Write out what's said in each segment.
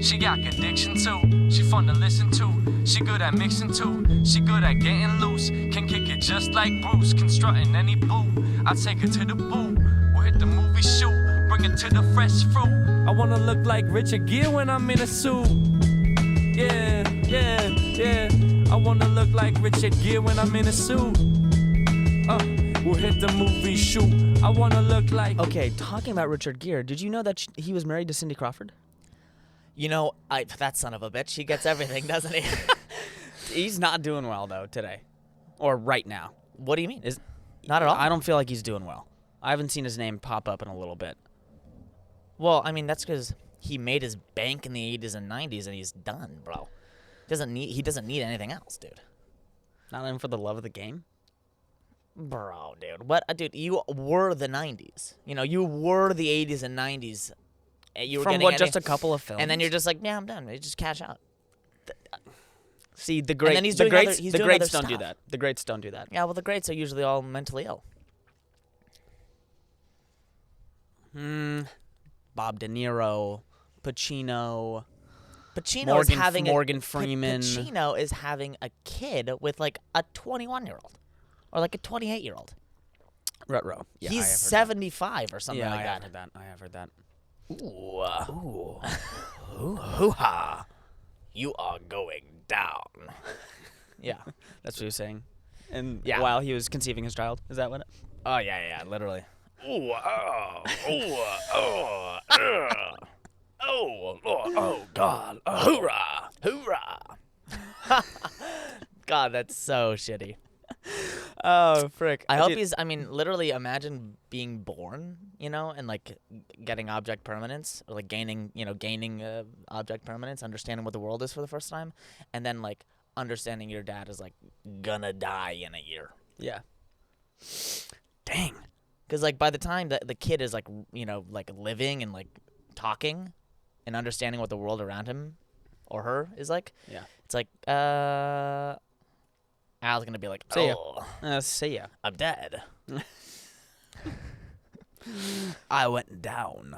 She got addiction too. She fun to listen to. She good at mixing too. She good at getting loose. Can kick it just like Bruce. Constructing any boo. I take her to the boo. We'll hit the movie shoot. Bring it to the fresh fruit. I wanna look like Richard Gere when I'm in a suit. Yeah. I wanna look like Richard Gere when I'm in a suit. We'll hit the movie shoot. I wanna look like... Okay, talking about Richard Gere, did you know that he was married to Cindy Crawford? You know, that son of a bitch, he gets everything, doesn't he? He's not doing well, though, today. Or right now. What do you mean? Not at all? I don't feel like he's doing well. I haven't seen his name pop up in a little bit. Well, I mean, that's because he made his bank in the 80s and 90s, and he's done, bro. He doesn't need anything else, dude. Not even for the love of the game? Bro, dude. What? Dude, you were the 90s. You know, you were the 80s and 90s. You were From what, just a couple of films? And then you're just like, yeah, I'm done. You just cash out. See, the greats don't do that. The greats don't do that. Yeah, well, the greats are usually all mentally ill. Bob De Niro, Pacino. Morgan Freeman. Pacino is having a kid with like a 21-year-old or like a 28-year-old. Ruh-roh. Yeah, he's 75 or something like that. I have heard that. Ooh. Hoo-ha. You are going down. Yeah. That's what he was saying. And yeah. While he was conceiving his child. Is that what it? Oh, yeah, literally. Ooh, oh, God. Hoorah. Hoorah. God, that's so shitty. Oh, frick. Literally imagine being born, you know, and like getting object permanence or like gaining object permanence, understanding what the world is for the first time, and then like understanding your dad is like gonna die in a year. Yeah. Dang. Because like by the time that the kid is like, you know, like living and like talking and understanding what the world around him or her is like, yeah, it's like Al's gonna be like, see ya. I'm dead. I went down.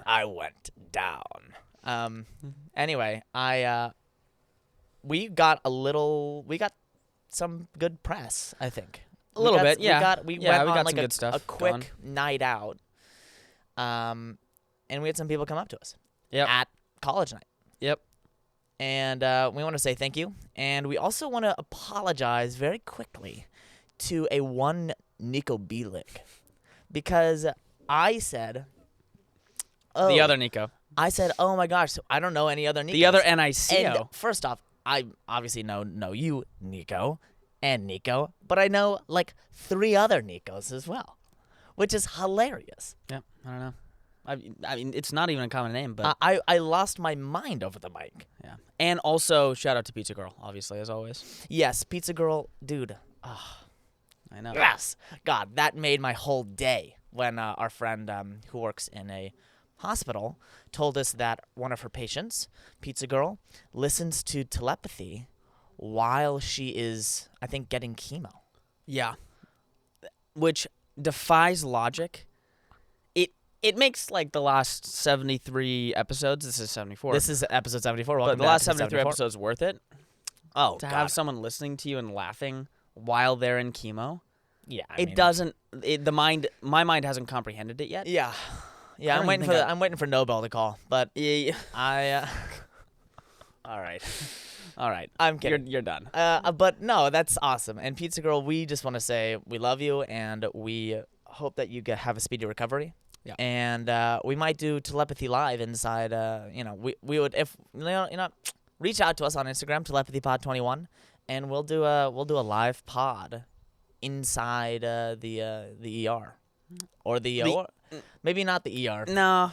Anyway, we got some good press, I think. A little bit, yeah. We went on like some good stuff a quick night out, and we had some people come up to us at college night. Yep. And we want to say thank you. And we also want to apologize very quickly to a one Nico Bielik. Because I said... the other Nico. I said, oh my gosh, so I don't know any other Nikos. The other NICO. And first off, I obviously know you, Nico, and Nico. But I know like 3 other Nikos as well. Which is hilarious. Yeah, I don't know. I mean, it's not even a common name, but... I lost my mind over the mic. Yeah. And also, shout out to Pizza Girl, obviously, as always. Yes, Pizza Girl, dude. I know. Yes. God, that made my whole day when our friend who works in a hospital told us that one of her patients, Pizza Girl, listens to telepathy while she is, I think, getting chemo. Yeah. Which defies logic. It makes, like, the last 73 episodes. This is 74. This is episode 74. But the last 73 episodes worth it. Oh, to have someone listening to you and laughing while they're in chemo. Yeah, my mind hasn't comprehended it yet. Yeah. Yeah, I'm waiting for Nobel to call, but All right. I'm kidding. You're done. But no, that's awesome. And Pizza Girl, we just want to say we love you and we hope that you have a speedy recovery. Yeah. And we might do telepathy live inside. We would if reach out to us on Instagram, telepathypod21, and we'll do a live pod inside the ER or maybe not the ER. No.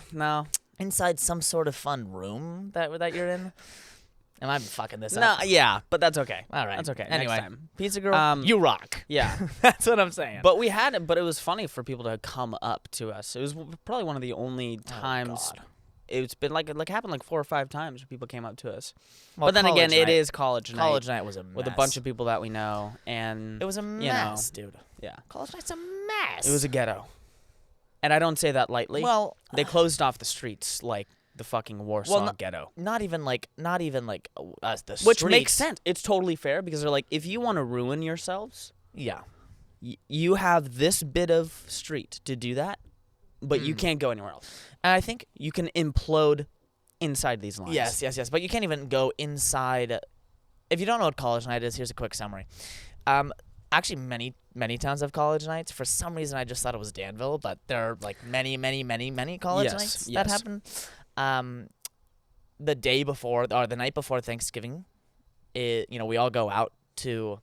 Inside some sort of fun room that you're in. Am I fucking this up? No, yeah, but that's okay. All right. That's okay. Anyway, Next time. Pizza Girl, you rock. Yeah. That's what I'm saying. But it was funny for people to come up to us. It was probably one of the only times. God. It's been happened like 4 or 5 times where people came up to us. Well, but then again, it is college night. College night was a mess. With a bunch of people that we know, and it was a mess, dude. Yeah. College night's a mess. It was a ghetto. And I don't say that lightly. Well, they closed off the streets like the fucking Warsaw ghetto. Not even like the Which streets. makes sense. It's totally fair because they're like, if you want to ruin yourselves, Yeah. you have this bit of street to do that, but you can't go anywhere else. And I think You can implode inside these lines. yes. But you can't even go inside. If you don't know what college night is, here's a quick summary. Actually, many towns have college nights. For some reason, I just thought it was Danville, but there are like many college nights that happen. The day before or the night before Thanksgiving, we all go out to,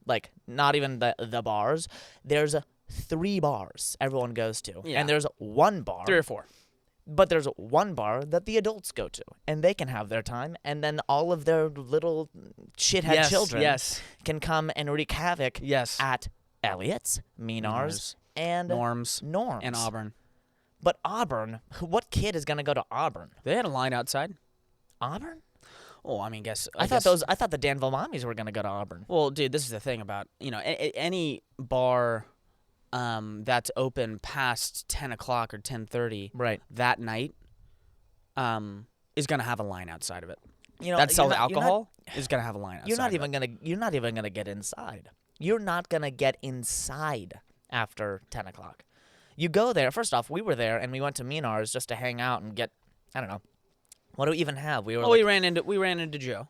like, not even the bars. There's 3 bars everyone goes to, and there's one bar, 3 or 4. but there's one bar that the adults go to, and they can have their time, and then all of their little shithead children can come and wreak havoc at Elliot's, Menar's, and Norm's, Norm's. and Auburn. But Auburn, what kid is gonna go to Auburn? They had a line outside. Auburn? Oh, I mean, I thought the Danville Mommies were gonna go to Auburn. Well, dude, this is the thing about any bar that's open past 10 o'clock or 10:30 Right. that night is gonna have a line outside of it. You know, That sells alcohol is gonna have a line outside. You're not even gonna get inside. You're not gonna get inside after 10 o'clock. You go there. First off, we were there and we went to Menar's just to hang out and get, I don't know, what do we even have? We were. we ran into Joe.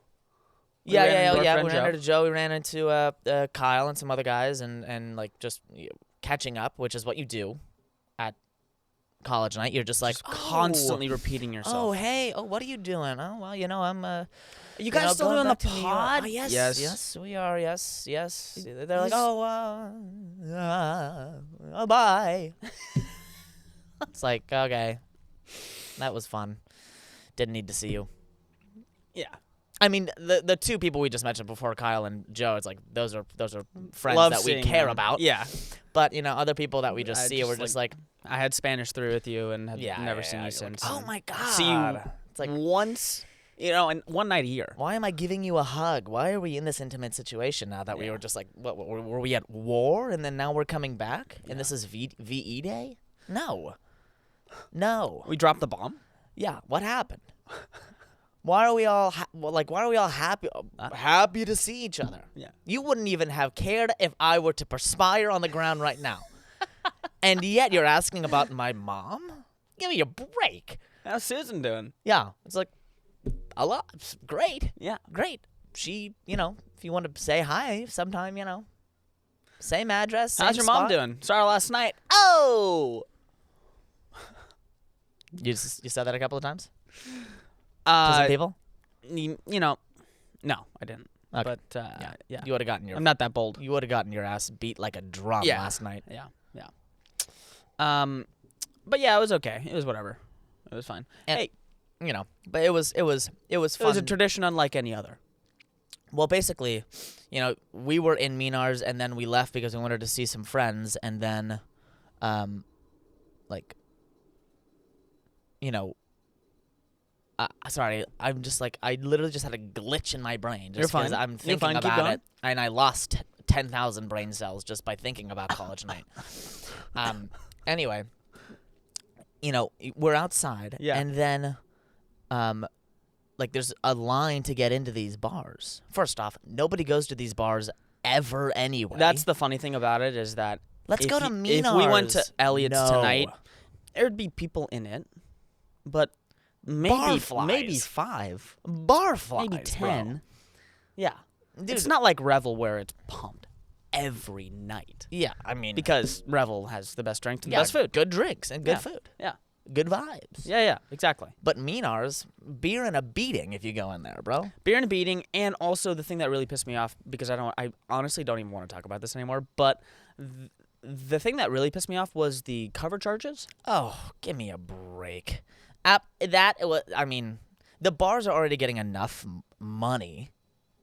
We Yeah. ran We into ran into Joe. We ran into Kyle and some other guys and like just catching up, which is what you do at college night. You're just like constantly repeating yourself. Oh, hey. Oh, what are you doing? Oh, well, I'm. You guys still going doing the back to New York. pod? Oh, yes, Yes. yes, we are. Yes. They're like, bye. It's like, okay, that was fun. Didn't need to see you. Yeah. I mean, the 2 people we just mentioned before, Kyle and Joe, it's like those are friends Love that we seeing care them. about. Yeah. But other people that we just I see, just we're just like, I had Spanish 3 with you and have never seen you You're since. like, oh my god. See you It's like, once, and one night a year. why am I giving you a hug? Why are we in this intimate situation now that we were just like, what were we at war and then now we're coming back and this is VE Day? No. We dropped the bomb? Yeah. What happened? Why are we all happy to see each other? Yeah. You wouldn't even have cared if I were to perspire on the ground right now. And yet you're asking about my mom? Give me a break. How's Susan doing? Yeah. It's like, a lot. Great. Yeah. Great. She, if you want to say hi sometime, same address, same How's your mom spot. doing? Saw her last night. Oh! You said that a couple of times? To some people? No, I didn't. Okay. But yeah. You would have gotten I'm not that bold. You would have gotten your ass beat like a drum last night. Yeah. But yeah, it was okay. It was whatever. It was fine. And, hey, but it was fun. it was a tradition unlike any other. Well, basically, we were in Menar's and then we left because we wanted to see some friends and then, sorry, I'm just like, I literally just had a glitch in my brain. Just You're fine. 'cause I'm thinking Keep about going. it, and I lost 10,000 brain cells just by thinking about college night. Anyway, we're outside, and then, there's a line to get into these bars. First off, nobody goes to these bars ever anyway. That's the funny thing about it is that Let's go to Menar's. If we went to Elliot's No. tonight, there'd be people in it, but maybe Barflies. maybe 5, Barflies, maybe 10. bro. Yeah, Dude, it's not like Revel where it's pumped every night. Yeah, I mean, Because Revel has the best drink and the best food. good drinks and good Yeah. food, Yeah, good vibes. yeah, exactly. But Menar's, beer and a beating if you go in there, bro. Beer and a beating, and also the thing that really pissed me off because I honestly don't even want to talk about this anymore. But the thing that really pissed me off was the cover charges. Oh, give me a break. I mean, the bars are already getting enough money,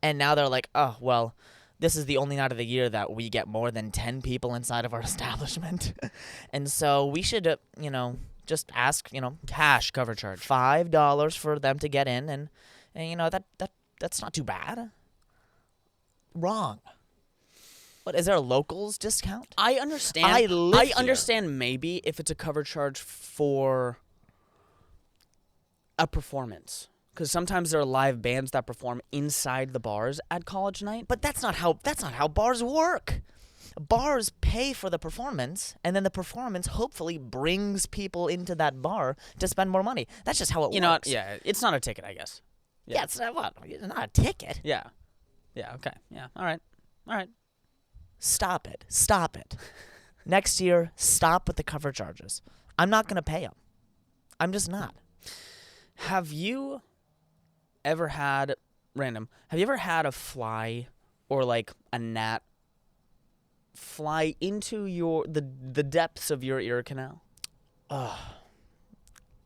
and now they're like, oh, well, this is the only night of the year that we get more than 10 people inside of our establishment. And so we should, just ask, Cash cover charge. $5 for them to get in, and that's not too bad. Wrong. What, is there a locals discount? I understand. I live here. understand maybe if it's a cover charge for a performance. Because sometimes there are live bands that perform inside the bars at college night. But that's not how bars work. Bars pay for the performance, and then the performance hopefully brings people into that bar to spend more money. That's just how it You know, works. yeah, it's not a ticket, I guess. Yeah, it's not what? It's not a ticket. Yeah. Yeah, okay. Yeah, all right. All right. Stop it. Stop it. Next year, stop with the cover charges. I'm not going to pay them. I'm just not. Have you ever had, have you ever had a fly or like a gnat fly into the depths of your ear canal?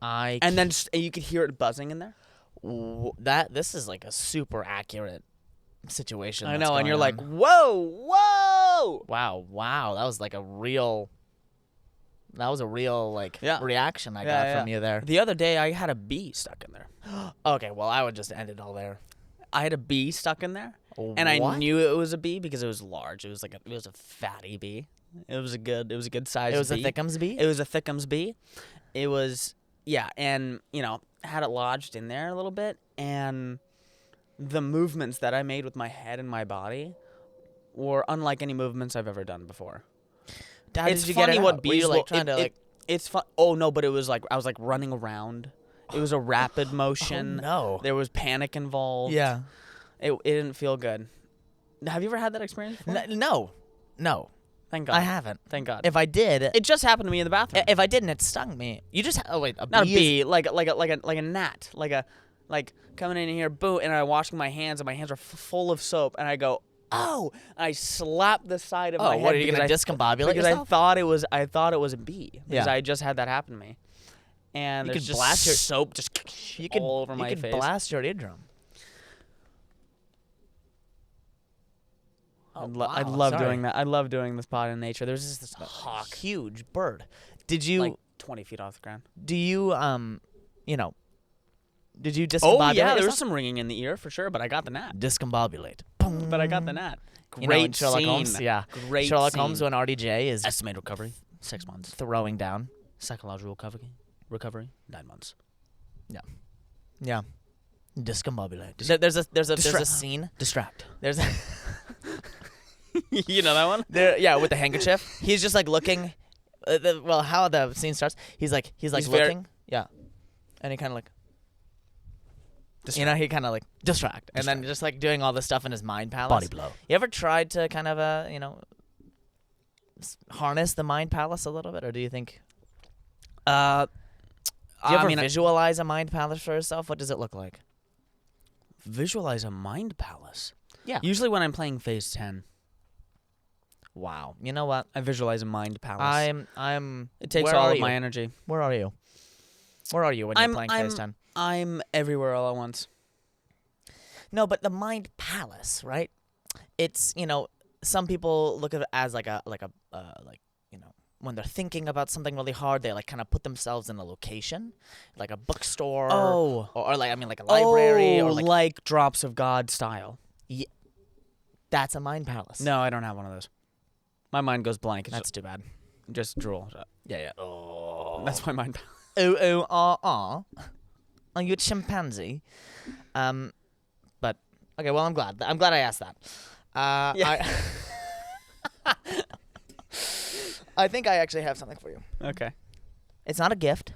And then you could hear it buzzing in there? This is like a super accurate situation. I that's know, and going you're on. like, whoa! Wow, that was like a real like Yeah. reaction I got from you there. The other day, I had a bee stuck in there. Okay, well, I would just end it all there. I had a bee stuck in there, and I What? knew it was a bee because it was large. It was a fatty bee. It was a good size. It was bee. a Thickums bee? It was a Thickums bee. It was and had it lodged in there a little bit, and the movements that I made with my head and my body were unlike any movements I've ever done before. How It's did you funny get it what out? Were you bees like will- trying to like It's fun. Oh no, but it was like I was like running around. It was a rapid motion. no. There was panic involved. Yeah. It didn't feel good. Have you ever had that experience before? No. Thank God. I haven't. Thank God. If I did, It just happened to me in the bathroom. if I didn't, it stung me. You just a Not a bee bee, like a gnat, like coming in here, boo, and I'm washing my hands, and my hands are full of soap, and I go, oh, and I slap the side of my head. what are you because gonna I- discombobulate Because yourself? I thought it was a bee because Yeah. I just had that happen to me, and You there's could just blast your- soap just all over my you could face. blast your eardrum. I love doing that. I love doing this pod in nature. There's just this hawk, Huge bird. Did you like 20 feet off the ground. did you discombobulate Oh yeah, there was yourself? some ringing in the ear for sure, but I got the gnat. Discombobulate. But I got the gnat. You know, in Great Sherlock scene. Holmes, yeah. Great Sherlock scene. Holmes when RDJ is Estimated recovery 6 months. throwing down. Psychological recovery 9 months. Yeah. Discombobulate. There's a scene. Distract. There's a You know that one? yeah, with the handkerchief. He's just like looking. How the scene starts? He's like He's looking. Yeah, and he kind of like. He kind of like distract, and then just like doing all this stuff in his mind palace. Body blow. You ever tried to kind of harness the mind palace a little bit, or do you think? Do you ever visualize a mind palace for yourself? What does it look like? Visualize a mind palace. Yeah. Usually when I'm playing Phase 10, Wow. You know what? I visualize a mind palace. I'm. It takes where all are of you? my energy. Where are you? Where are you when you're playing Phase 10? I'm everywhere all at once. No, but the mind palace, right? It's some people look at it as like when they're thinking about something really hard, they like kind of put themselves in a location, like a bookstore, or like a library, or like Drops of God style. that's a mind palace. No, I don't have one of those. My mind goes blank. It's That's too bad. just drool. Yeah. Oh. That's my mind palace. Are you a chimpanzee? But okay. Well, I'm glad I asked that. I think I actually have something for you. Okay. It's not a gift,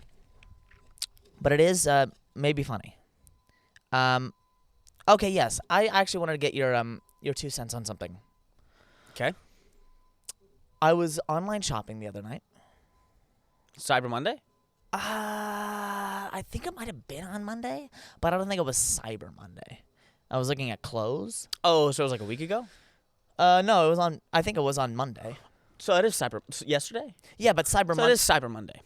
but it is maybe funny. Okay, yes. I actually wanted to get your 2 cents on something. Okay. I was online shopping the other night. Cyber Monday? I think it might have been on Monday, but I don't think it was Cyber Monday. I was looking at clothes. Oh, so it was like a week ago? No, it was on. I think it was on Monday. So it is yesterday? Yeah, but Cyber So it Monday. is Cyber Monday.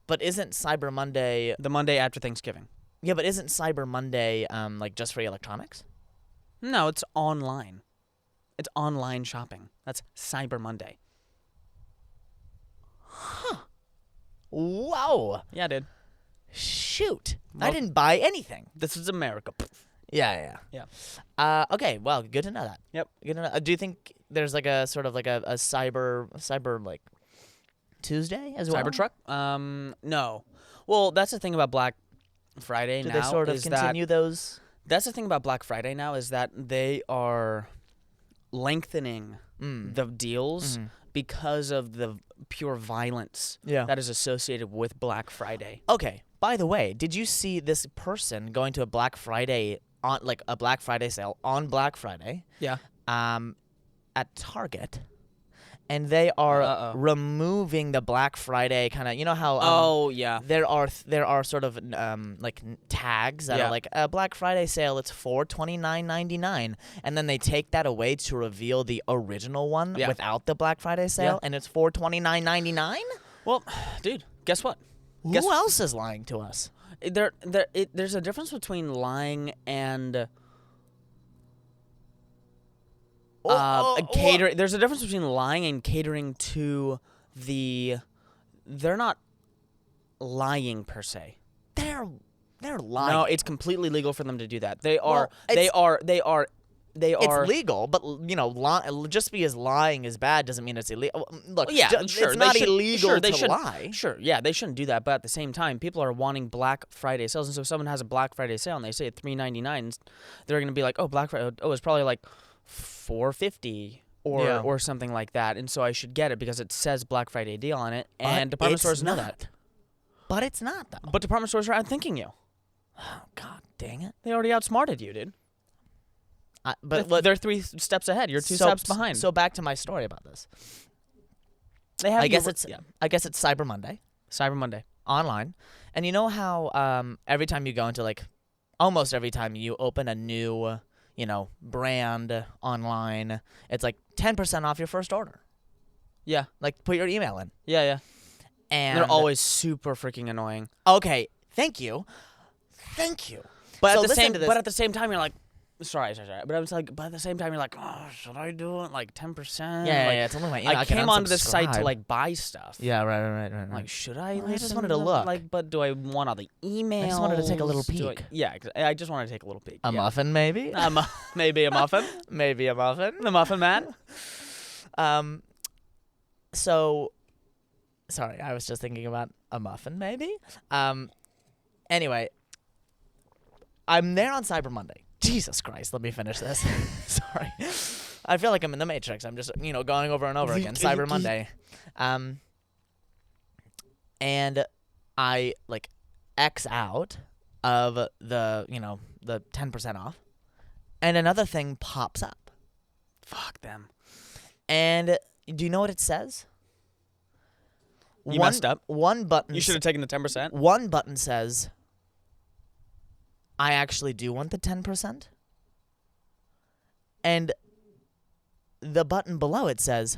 But isn't Cyber Monday? The Monday after Thanksgiving. Yeah, but isn't Cyber Monday like just for electronics? No, it's online. It's online shopping. That's Cyber Monday. Wow. Yeah, dude. Shoot. I Well- didn't buy anything. This is America. Yeah. Okay. Well, good to know that. Yep. Good to know. Do you think there's like a sort of like a cyber like Tuesday as well? Cybertruck? No. Well, that's the thing about Black Friday Do now they sort of is continue those? that's the thing about Black Friday now is that they are lengthening the deals because of the pure violence Yeah. that is associated with Black Friday. Okay. By the way, did you see this person going to a Black Friday a Black Friday sale on Black Friday? Yeah. At Target, and they are removing the Black Friday kind of. You know how? Yeah. There are sort of tags that are like a Black Friday sale. It's $429.99, and then they take that away to reveal the original one without the Black Friday sale, and it's $429.99. Well, dude, guess what? Who else is lying to us? There's a difference between lying and catering. There's a difference between lying and catering to the. They're not lying per se. They're lying. No, it's completely legal for them to do that. They are. Well, They are. It's legal, but just because lying is bad doesn't mean it's illegal. Look, sure, it's not illegal they to lie. Sure, yeah, they shouldn't do that. But at the same time, people are wanting Black Friday sales, and so if someone has a Black Friday sale and they say $3.99, they're gonna be like, oh, Black Friday, it's probably like $4.50 or something like that, and so I should get it because it says Black Friday deal on it, and department stores know that. But it's not though. But department stores are outthinking you. Oh, God dang it! They already outsmarted you, dude. But they're 3 steps ahead. You're 2 steps behind. So back to my story about this. They have. I guess it's Cyber Monday. Cyber Monday online, and you know how every time you go into almost every time you open a new brand online, it's like 10% off your first order. Yeah. Like put your email in. Yeah. And they're always super freaking annoying. Okay, thank you. But at the same time, you're like. Sorry. But I was like, but at the same time, you're like, oh, should I do it? Like 10%? Yeah. It's only I came onto this site to buy stuff. Yeah, right. Like, should I? I just wanted to look. But do I want all the emails? I just wanted to take a little peek. I just wanted to take a little peek. A muffin, maybe? Maybe a muffin. Maybe a muffin. The Muffin Man. So, sorry, I was just thinking about a muffin, maybe. Anyway, I'm there on Cyber Monday. Jesus Christ, let me finish this. Sorry. I feel like I'm in the Matrix. I'm just, going over and over again. Cyber Monday. And I, X out of the 10% off. And another thing pops up. Fuck them. And do you know what it says? You messed up. One button. You should have taken the 10%. One button says, I actually do want the 10%. And the button below it says,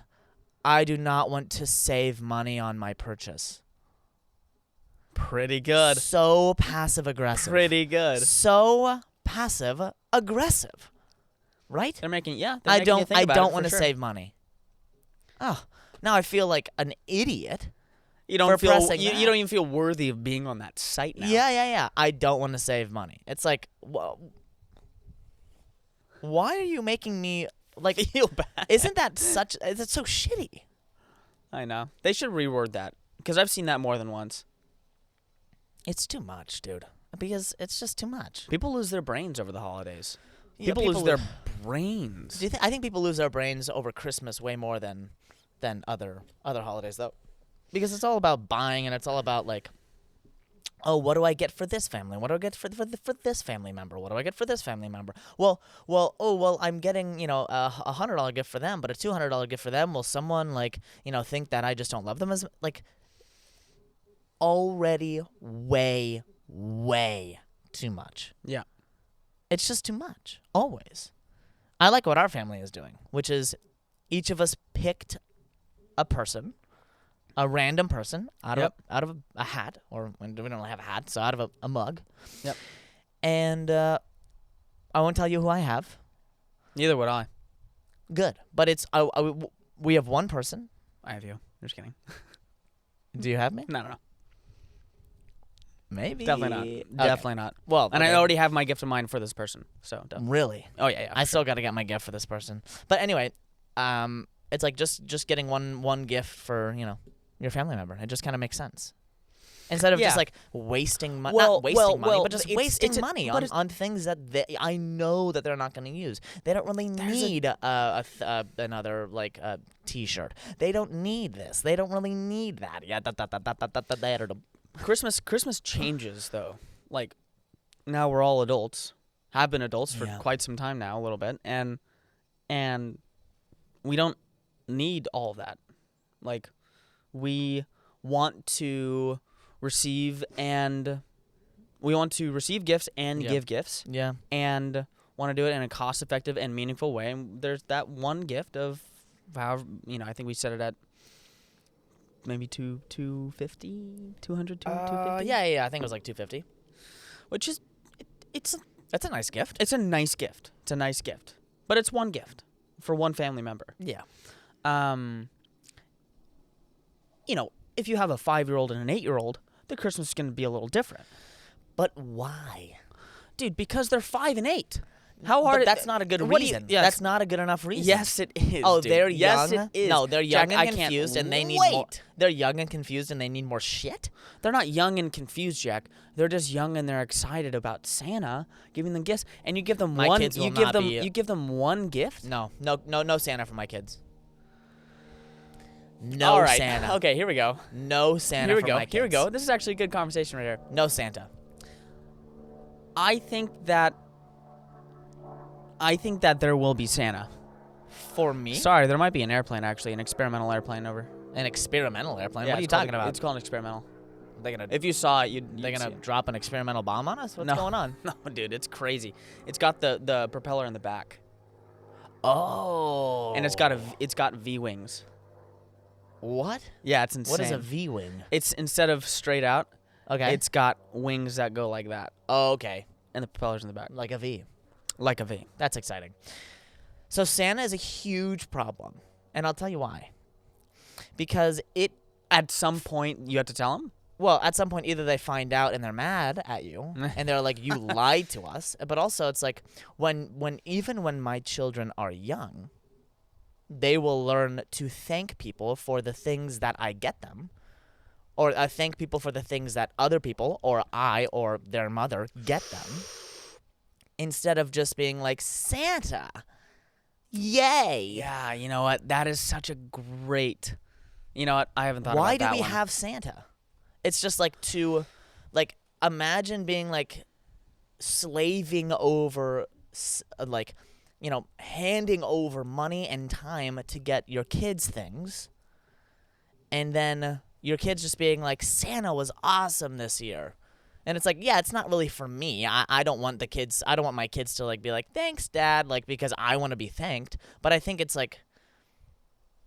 I do not want to save money on my purchase. Pretty good. So passive-aggressive. Pretty good. So passive-aggressive. Right? They're making, I don't want to save money. Oh, now I feel like an idiot. You don't feel you don't even feel worthy of being on that site now. Yeah. I don't want to save money. It's like, why are you making me feel bad? Isn't that that's so shitty? I know. They should reword that because I've seen that more than once. It's too much, dude. Because it's just too much. People lose their brains over the holidays. Yeah, people lose their brains. I think people lose their brains over Christmas way more than other holidays though. Because it's all about buying, and it's all about what do I get for this family? What do I get for this family member? What do I get for this family member? Well, I'm getting a $100 gift for them, but a $200 gift for them. Will someone think that I just don't love them as already way too much? Yeah, it's just too much. Always. I like what our family is doing, which is each of us picked a person. A random person out of a hat, or we don't really have a hat, so out of a mug. Yep. And I won't tell you who I have. Neither would I. Good, but it's we have one person. I have you. I'm just kidding. Do you have me? No. Maybe. Definitely not. Okay. Definitely not. Well, and I already have my gift of mine for this person. So definitely. Really? Oh yeah. I still got to get my gift for this person. But anyway, it's like just getting one gift for your family member. It just kind of makes sense. Instead of Yeah. just like wasting money, Well- not wasting money, well, but just it's- wasting it's a- money but on things that I know that they're not going to use. They don't really need another like T-shirt. They don't need this. They don't really need that. Yeah, Christmas changes though. Like now we're all adults, have been adults for Yeah. quite some time now, a little bit, and we don't need all of that. Like we want to receive gifts and Yeah. give gifts, Yeah. and want to do it in a cost-effective and meaningful way. And there's that one gift of however, I think we set it at maybe 250, 200, 250. Yeah. I think it was like $250. Which is That's a nice gift. it's a nice gift. It's a nice gift. But it's one gift for one family member. Yeah. If you have a 5-year-old and an 8-year-old, the Christmas is going to be a little different. But why? Dude, because they're 5 and 8. How hard? But that's not a good what do you- reason. yes. That's not a good enough reason. Yes, it is. Oh, dude. they're Yes, young. it is. No, they're young Jack, I and can't confused, and they need wait. more. They're young and confused, and they need more shit. They're not young and confused, Jack. They're just young and they're excited about Santa giving them gifts, and you give them My one. kids will You give not them. be- You give them one gift. No Santa for my kids. No All right. Santa. Okay, here we go. No Santa Here we for go. my kids. Here we go. This is actually a good conversation right here. No Santa. I think that there will be Santa. For me? Sorry, there might be an airplane actually, an experimental airplane over. An experimental airplane? Yeah, What are you it's called- talking about? It's called an experimental. They're gonna If you saw it, they're you'd gonna see it. drop an experimental bomb on us? What's No. going on? No, dude, it's crazy. It's got the propeller in the back, Oh. and it's got V wings. what? Yeah, it's insane. What is a V wing? It's instead of straight out, Okay. it's got wings that go like that, oh, okay. and the propeller's in the back, Like a V. like a V. That's exciting. So Santa is a huge problem, and I'll tell you why. Because At some point, you have to tell them. well, at some point, either they find out and they're mad at you, and they're like, "You lied to us." But also, it's like even when my children are young, they will learn to thank people for the things that I get them, or thank people for the things that other people or I or their mother get them, instead of just being like Santa, yay. Yeah, you know what? That is such a great. You know what? I haven't thought Why about that do we one. have Santa? It's just like imagine being like slaving over handing over money and time to get your kids things, and then your kids just being like, Santa was awesome this year. And it's like, yeah, it's not really for me. I don't want my kids to like be like, thanks, Dad, like because I want to be thanked. But I think it's like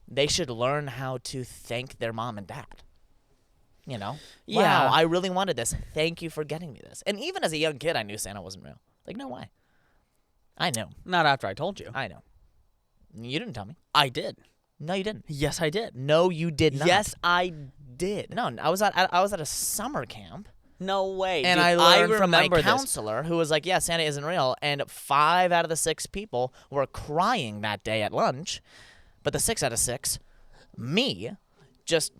they should learn how to thank their mom and dad. You know? Yeah. Wow, I really wanted this. Thank you for getting me this. And even as a young kid, I knew Santa wasn't real. Like, no way. I knew. Not after I told you. I know. You didn't tell me. I did. No, you didn't. Yes, I did. No, you did not. Yes, I did. No, I was at a summer camp. No way. And dude, I learned from my remember this. counselor who was like, yeah, Santa isn't real. And 5 out of the 6 people were crying that day at lunch. But the 6 out of 6, me, just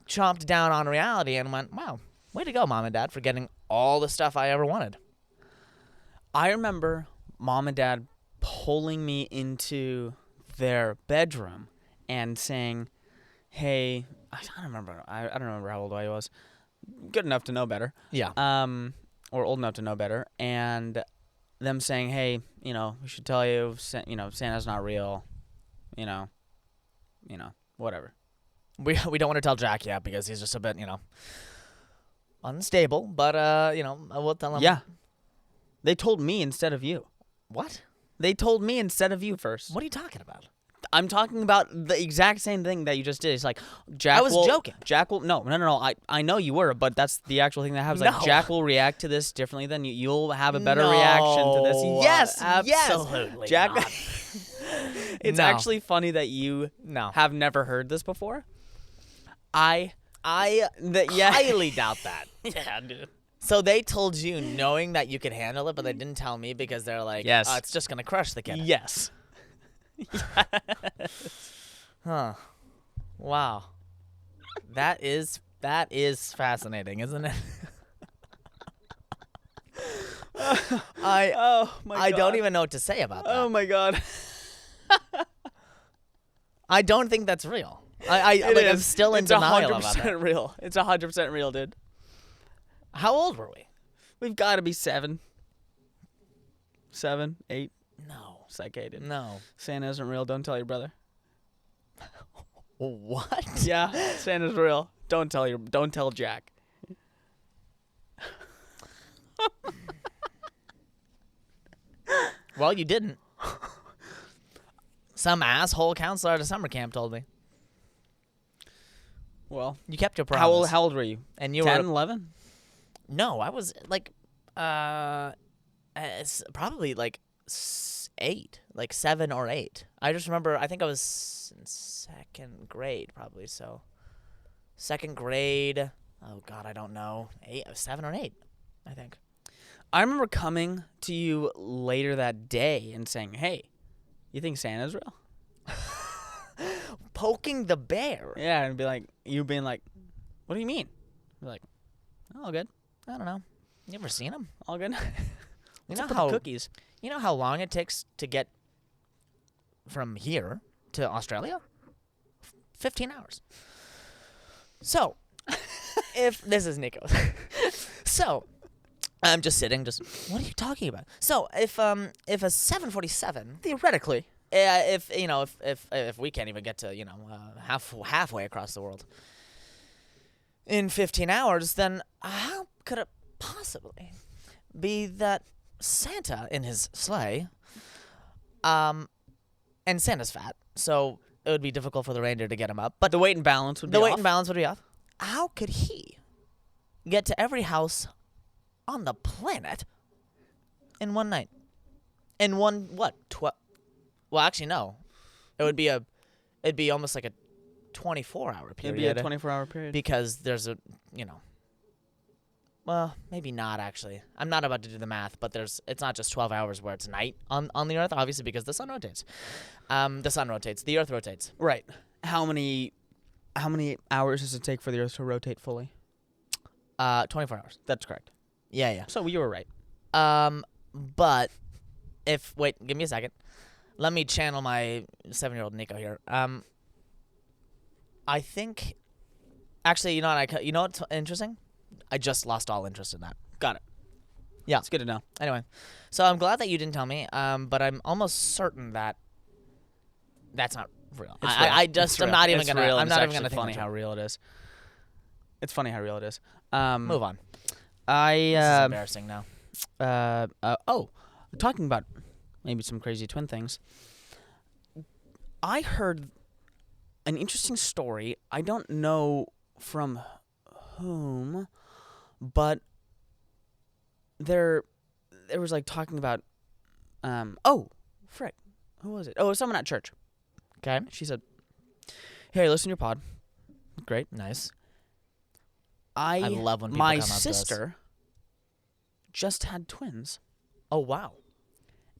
chomped down on reality and went, wow, way to go, Mom and Dad, for getting all the stuff I ever wanted. I remember Mom and Dad pulling me into their bedroom and saying, "Hey, I don't remember. I don't remember how old I was. Good enough to know better. Yeah. Or old enough to know better." And them saying, "Hey, we should tell you, Santa's not real. Whatever." We don't want to tell Jack yet because he's just a bit, unstable. But, we'll tell him. Yeah. They told me instead of you. What? They told me instead of you first. What are you talking about? I'm talking about the exact same thing that you just did. It's like Jack. I was joking. Jack will no. I know you were, but that's the actual thing that happens. No. Like Jack will react to this differently than you. You'll have a better No. reaction to this. Yes, absolutely Jack. not. It's No. actually funny that you No. have never heard this before. I Yeah. highly doubt that. Yeah, dude. So they told you knowing that you could handle it, but they didn't tell me because they're like, Yes. it's just going to crush the kid. Yes. Huh. Wow. That's That is fascinating, isn't it? I don't even know what to say about that. Oh my god. I don't think that's real. I'm still in denial about that. It's 100% real. It's 100% real, dude. How old were we? We've got to be 7. 7, 8. No. Psychated. No. Santa isn't real. Don't tell your brother. What? Yeah, Santa's real. Don't tell Jack. Well, you didn't. Some asshole counselor at a summer camp told me. Well, You kept your promise. how old were you? And you 10, were 11? No, I was like probably like 8, like 7 or 8. I just remember I think I was in 2nd grade probably, so 2nd grade. Oh god, I don't know. 7 or 8, I think. I remember coming to you later that day and saying, "Hey, you think Santa's real?" Poking the bear. Yeah, and you being like, "What do you mean?" You're like, "All good, I don't know. You ever seen him? all good." You What's know up with how the cookies? You know how long it takes to get from here to Australia? 15 hours. So, if this is Nico. So, I'm just sitting, what are you talking about? So, if a 747, Theoretically, if we can't even get to, halfway across the world in 15 hours, then how could it possibly be that Santa in his sleigh, and Santa's fat, so it would be difficult for the reindeer to get him up, but the weight and balance would be the weight off. and balance would be off. How could he get to every house on the planet in one night? In one, what? Well, actually, no. It'd be almost like a 24-hour period. It'd be a 24-hour period. Because there's well, maybe not actually. I'm not about to do the math, but it's not just 12 hours where it's night on the Earth, obviously, because the sun rotates. The Earth rotates. Right. How many hours does it take for the Earth to rotate fully? 24 hours. That's correct. Yeah. So you were right. But wait, give me a second. Let me channel my 7-year-old Nico here. I think, actually, you know what's interesting? I just lost all interest in that. Got it. Yeah. It's good to know. Anyway, so I'm glad that you didn't tell me. But I'm almost certain that that's not real. It's real. I'm It's not real. even It's gonna. real. I'm It's not even actually gonna think funny much how of it. real it is. It's funny how real it is. Move on. I This is embarrassing now. talking about maybe some crazy twin things. I heard an interesting story. I don't know from whom, but there was like talking about frick. Who was it? Oh, it was someone at church. Okay. She said, "Hey, listen to your pod." Great. Nice. I love when people my come up to us. sister just had twins, Oh wow.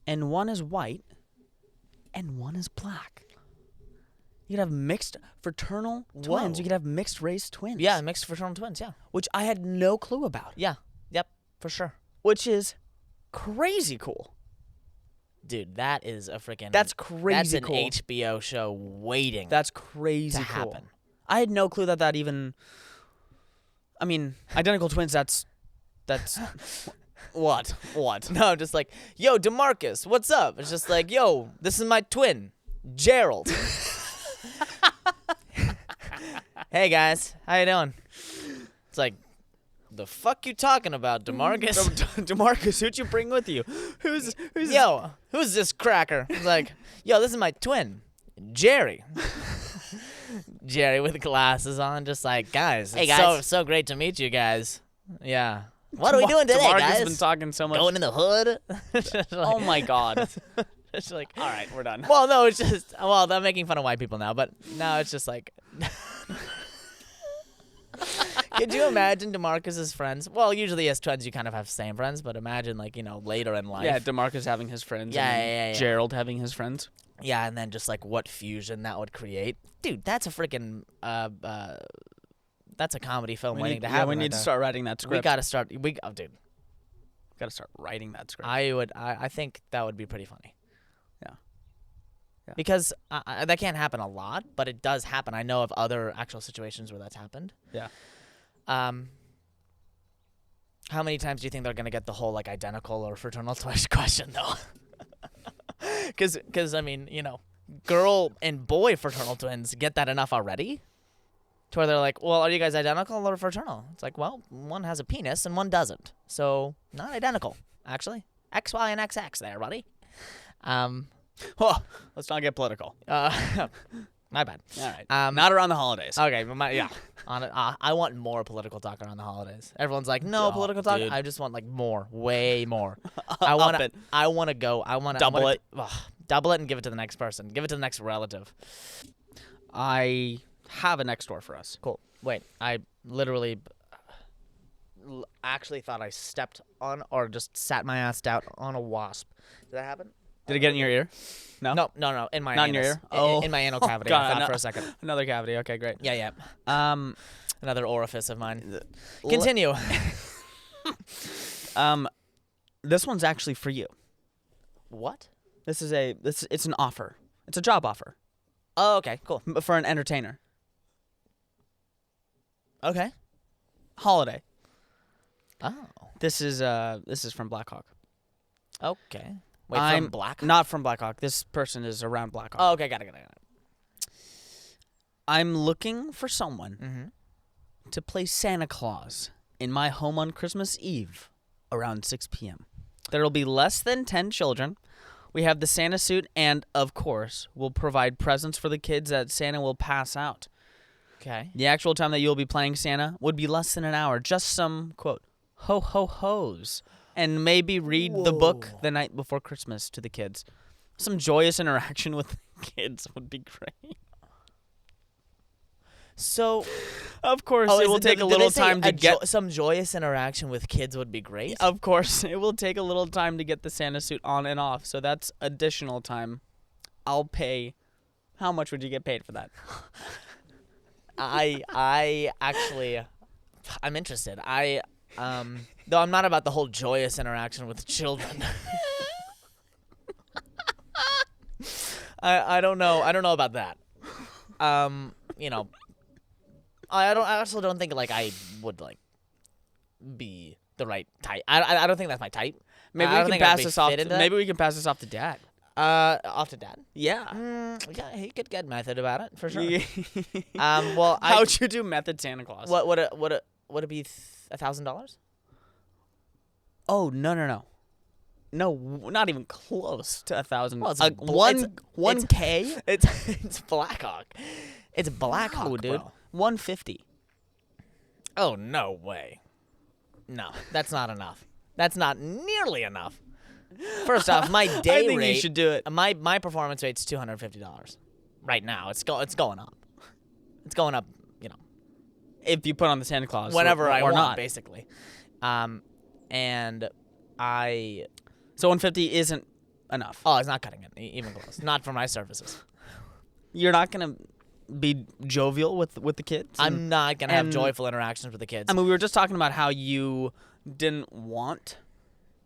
and one is white and one is black. You could have mixed fraternal twins. Whoa. You could have mixed race twins. Yeah, mixed fraternal twins. Yeah. Which I had no clue about. Yeah. Yep. For sure. Which is crazy cool. Dude, that is a freaking. That's crazy That's an cool. HBO show waiting. That's crazy to cool. happen. I had no clue that even. I mean, identical twins. That's what? No, just like, yo, DeMarcus, what's up? It's just like, yo, this is my twin, Gerald. Hey guys, how you doing? It's like, the fuck you talking about, DeMarcus? DeMarcus, who'd you bring with you? Who's Yo, who's this cracker? It's like, yo, this is my twin, Jerry. Jerry with glasses on, just like, guys, Hey, it's guys. so great to meet you guys. Yeah. What are we doing today, DeMarcus guys? been talking so much. Going in the hood? Oh my god. It's like, All right, we're done. well, no, it's just, well, I'm making fun of white people now, but now it's just like, could you imagine DeMarcus's friends? Well, usually as twins, you kind of have the same friends, but imagine, like, later in life. Yeah, DeMarcus having his friends. Yeah, and yeah, yeah. Gerald having his friends. Yeah, and then just, like, what fusion that would create. Dude, that's a freaking that's a comedy film waiting to Yeah, happen. we right need to there. start writing that script. We gotta start. Dude. Gotta start writing that script. I think that would be pretty funny. Yeah. Yeah. Because that can't happen a lot, but it does happen. I know of other actual situations where that's happened. Yeah. How many times do you think they're gonna get the whole like identical or fraternal twins question though? Because I mean, you know, girl and boy fraternal twins get that enough already, to where they're like, well, are you guys identical or fraternal? It's like, well, one has a penis and one doesn't, so not identical actually. X, Y, and XX there, buddy. Oh, let's not get political. My bad. All right. Not around the holidays. Okay, but yeah. I want more political talk around the holidays. Everyone's like, no political talk. Dude. I just want like more, way more. Up it. I want to go. I want to Double it. Double it and give it to the next person. Give it to the next relative. I have a next door for us. Cool. Wait, I literally actually thought I stepped on or just sat my ass down on a wasp. Did that happen? Did it get in your ear? No. No. In my Not in your anus. ear? Oh. In my anal cavity. God, I thought no. for a second. Another cavity. Okay, great. Yeah. Another orifice of mine. Continue. This one's actually for you. What? It's an offer. It's a job offer. Oh, okay, cool. But for an entertainer. Okay. Holiday. Oh. This is from Blackhawk. Okay. Wait, I'm from Black? Not from Blackhawk. This person is around Blackhawk. Oh, okay, got it. I'm looking for someone Mm-hmm. to play Santa Claus in my home on Christmas Eve around 6 p.m. There will be less than 10 children. We have the Santa suit, and, of course, we'll provide presents for the kids that Santa will pass out. Okay. The actual time that you'll be playing Santa would be less than an hour. Just some, quote, ho-ho-hos. And maybe read the book the night before Christmas to the kids. Some joyous interaction with the kids would be great. So, of course, it will take a little time to get... some joyous interaction with kids would be great. Of course, it will take a little time to get the Santa suit on and off, so that's additional time. I'll pay. How much would you get paid for that? I actually, I'm interested. Though I'm not about the whole joyous interaction with children. I don't know. I don't know about that. You know, I also don't think like I would like be the right type. I don't think that's my type. Maybe we can pass this off. Maybe we can pass this off to Dad. Off to Dad. Yeah. Yeah, he could get method about it for sure. Yeah. Well, how'd you do method Santa Claus? What would it be $1,000? Oh no, not even close to 1,000. Well, it's $1K. It's Blackhawk. It's Blackhawk, Oh, dude. bro. 150. Oh no way. No, that's not enough. That's not nearly enough. First off, my day I think rate. you should do it. My performance rate's $250 right now. It's going up. It's going up. You know, If you put on the Santa Claus, whenever I or want, not. basically. And I. So 150 isn't enough. Oh, it's not cutting it even close. Not for my services. You're not gonna be jovial with the kids. I'm not gonna have and- joyful interactions with the kids. I mean, we were just talking about how you didn't want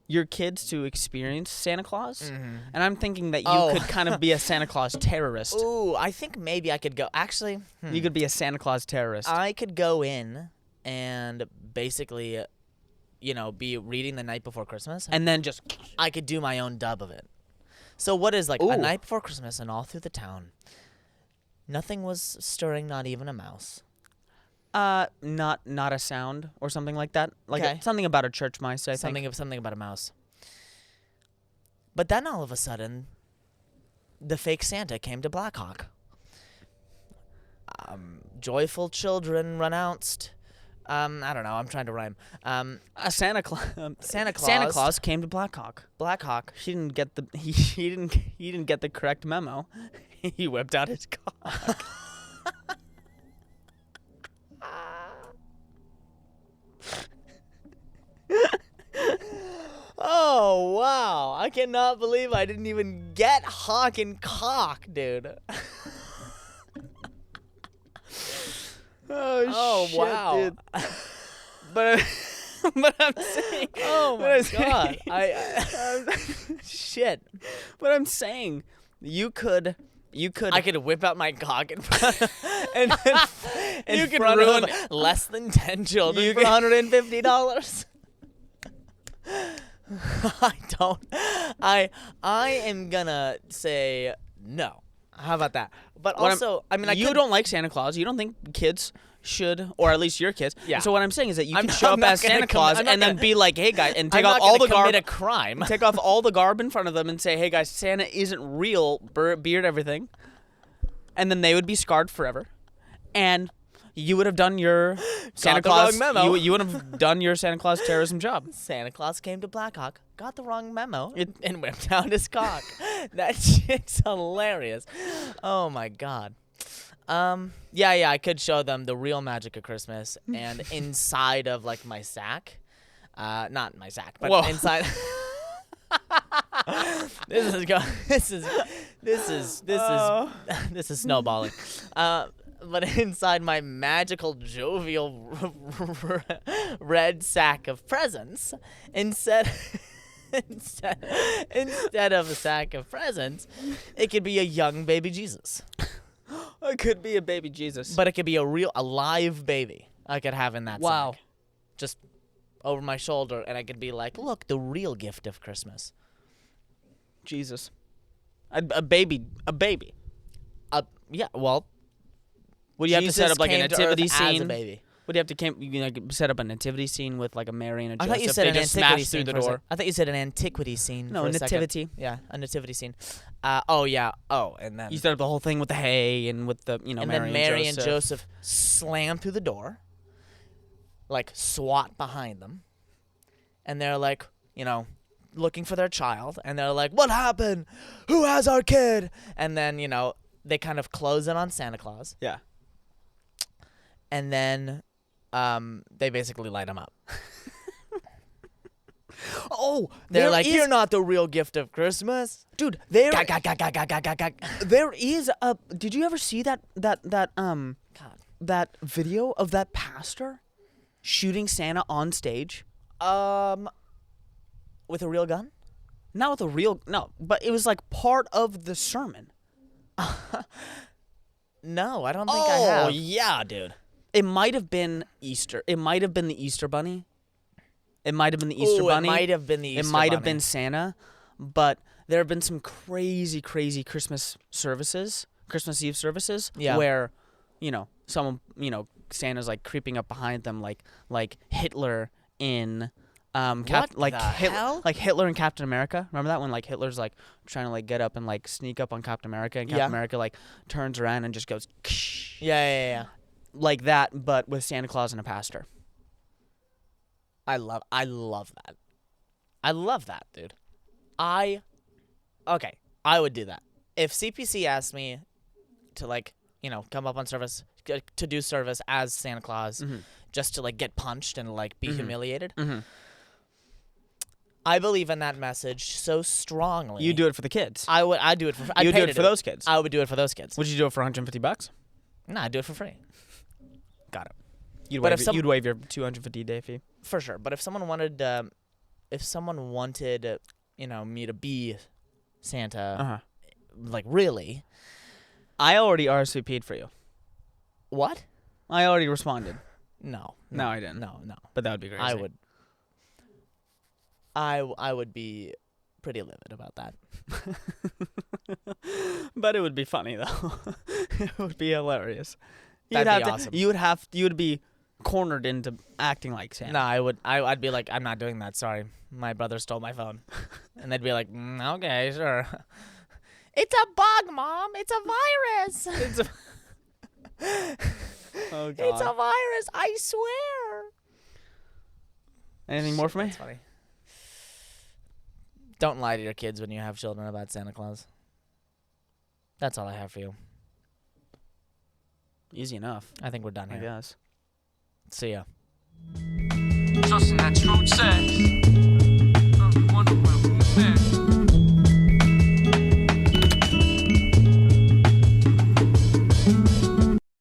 your kids to experience Santa Claus, and I'm thinking that you could kind of be a Santa Claus terrorist. Ooh, I think maybe I could go. Actually, You could be a Santa Claus terrorist. I could go in and basically, you know, be reading the night before Christmas, and then just I could do my own dub of it. So what is like Ooh. a night before Christmas and all through the town, nothing was stirring, not even a mouse. not a sound or something like that. Like Okay. something about a church mice. I think. Something about a mouse. But then all of a sudden, the fake Santa came to Blackhawk. Joyful children renounced. I don't know. I'm trying to rhyme. Santa Claus. Santa Claus. Santa Claus came to Blackhawk. Blackhawk. He didn't get the he didn't get the correct memo. He whipped out his cock. Oh, wow. I cannot believe I didn't even get hawk and cock, dude. Oh, shit, wow. dude. But but I'm saying. Oh but my I'm saying- god. Shit. But I'm saying you could. I could whip out my cock in front of, and you could front ruin of- less than 10 children You for could- $150. I don't. I am gonna say no. How about that? But What also, I mean, I you could, don't like Santa Claus. You don't think kids should, or at least your kids. Yeah. So what I'm saying is that you I'm can not- show I'm up not as gonna Santa com- Claus I'm not and then gonna- be like, "Hey guys," and take I'm off not all the gonna commit garb, a crime. take off all the garb in front of them, and say, "Hey guys, Santa isn't real, beard, everything," and then they would be scarred forever, and you would have done your Santa the Claus. wrong memo. You would have done your Santa Claus terrorism job. Santa Claus came to Blackhawk, got the wrong memo, and whipped out his cock. That shit's hilarious. Oh my god. Yeah, I could show them the real magic of Christmas, and inside of like my sack, not my sack, but Whoa. inside. This is snowballing. But inside my magical, jovial, red sack of presents, instead of a sack of presents, it could be a young baby Jesus. It could be a baby Jesus. But it could be a real, alive baby I could have in that Wow. sack. Just over my shoulder, and I could be like, look, the real gift of Christmas. Jesus, a baby. Yeah, well, Would you have to Jesus set up like a came to nativity Earth scene? as a baby. Would you have to set up a nativity scene with like a Mary and a I Joseph? thought you said They an just antiquity smash scene through the for a door. sec. I thought you said an antiquity scene. No, for a a second. nativity. Yeah, a nativity scene. Oh yeah. Oh, and then You set up the whole thing with the hay and with the and Mary, then Mary and Joseph slam through the door, like SWAT behind them, and they're like, looking for their child, and they're like, "What happened? Who has our kid?" And then they kind of close in on Santa Claus, Yeah. and then they basically light him up. Oh, They're there like, is- "You're not the real gift of Christmas." dude. There, Gag, gag, gag, gag, gag, gag, gag, gag. there is a. Did you ever see that God. video of that pastor shooting Santa on stage? With a real gun? Not with a real but it was like part of the sermon. No, I don't think I have. Oh yeah, dude. It might have been Easter. It might have been the Easter bunny. It might have been the Easter Ooh, bunny. It might have been the Easter It might have Bunny. been Santa, but there have been some crazy Christmas services, Christmas Eve services, Yeah. where, someone, Santa's like creeping up behind them, like Hitler in, What the hell? like Hitler in Captain America. Remember that when like Hitler's like trying to like get up and like sneak up on Captain America, and Captain Yeah. America like turns around and just goes, Yeah. like that, but with Santa Claus and a pastor. I love that. I love that, dude. I would do that. If CPC asked me to come up on service, to do service as Santa Claus, just to get punched and be humiliated. I believe in that message so strongly. You do it for the kids. I'd do it for I'd You pay do it to for those kids. I would do it for those kids. Would you do it for $150? Nah, I'd do it for free. Got it. You'd But waive, if some- you'd waive your $250 day fee. For sure. But if someone wanted me to be Santa, really, I already RSVP'd for you. what? I already responded, No. No, I didn't. No. but that would be crazy. I would be pretty livid about that. But it would be funny though. It would be hilarious. That'd be awesome. You would be cornered into acting like Santa. No, I'd be like, I'm not doing that. Sorry, my brother stole my phone, and they'd be like, okay, sure. It's a bug, Mom. It's a virus. Oh God. It's a virus. I swear. Anything more for me? That's funny. Don't lie to your kids when you have children about Santa Claus. That's all I have for you. Easy enough, I think we're done I here. guess. See ya. Trusting that truth says, wonder where who's there.